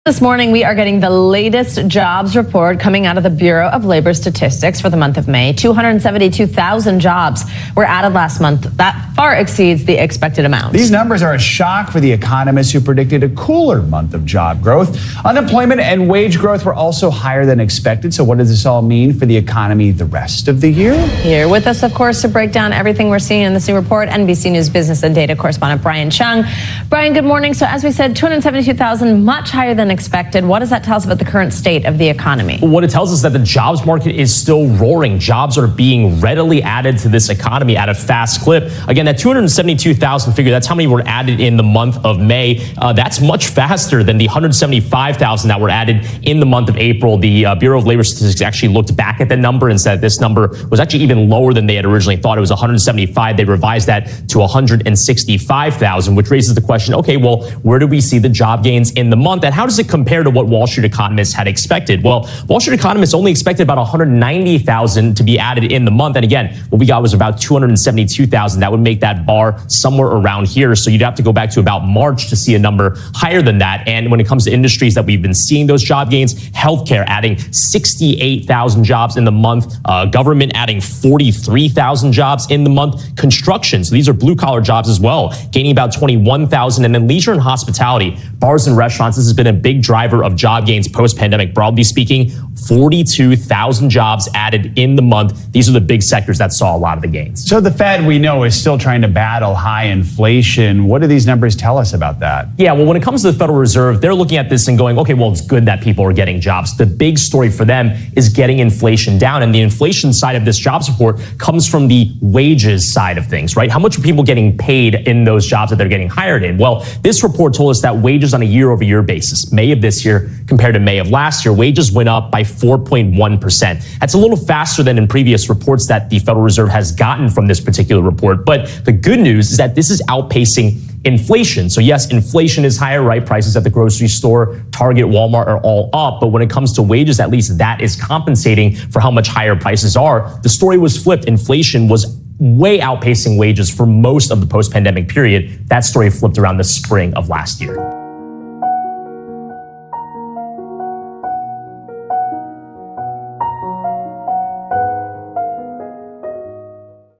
This morning, we are getting the latest jobs report coming out of the Bureau of Labor Statistics for the month of May. 272,000 jobs were added last month. That far exceeds the expected amount. These numbers are a shock for the economists who predicted a cooler month of job growth. Unemployment and wage growth were also higher than expected. So what does this all mean for the economy the rest of the year? Here with us, of course, to break down everything we're seeing in this new report, NBC News business and data correspondent Brian Chung. Brian, good morning. So as we said, 272,000, much higher than expected. What does that tell us about the current state of the economy? What it tells us is that the jobs market is still roaring. Jobs are being readily added to this economy at a fast clip. Again, that 272,000 figure, that's how many were added in the month of May. That's much faster than the 175,000 that were added in the month of April. The Bureau of Labor Statistics actually looked back at the number and said this number was actually even lower than they had originally thought. It was 175. They revised that to 165,000, which raises the question, okay, well, where do we see the job gains in the month? And how does it compare to what Wall Street economists had expected? Well, Wall Street economists only expected about 190,000 to be added in the month. And again, what we got was about 272,000. That would make that bar somewhere around here. So you'd have to go back to about March to see a number higher than that. And when it comes to industries that we've been seeing those job gains, healthcare adding 68,000 jobs in the month, government adding 43,000 jobs in the month, construction, so these are blue collar jobs as well, gaining about 21,000, and then leisure and hospitality, bars and restaurants, this has been a big driver of job gains post-pandemic. Broadly speaking, 42,000 jobs added in the month. These are the big sectors that saw a lot of the gains. So the Fed, we know, is still trying to battle high inflation. What do these numbers tell us about that? Yeah, well, when it comes to the Federal Reserve, they're looking at this and going, okay, well, it's good that people are getting jobs. The big story for them is getting inflation down. And the inflation side of this jobs report comes from the wages side of things, right? How much are people getting paid in those jobs that they're getting hired in? Well, this report told us that wages on a year-over-year basis, May of this year compared to May of last year, wages went up by 4.1%. That's a little faster than in previous reports that the Federal Reserve has gotten from this particular report. But the good news is that this is outpacing inflation. So yes, inflation is higher, right? Prices at the grocery store, Target, Walmart are all up. But when it comes to wages, at least that is compensating for how much higher prices are. The story was flipped. Inflation was way outpacing wages for most of the post-pandemic period. That story flipped around the spring of last year.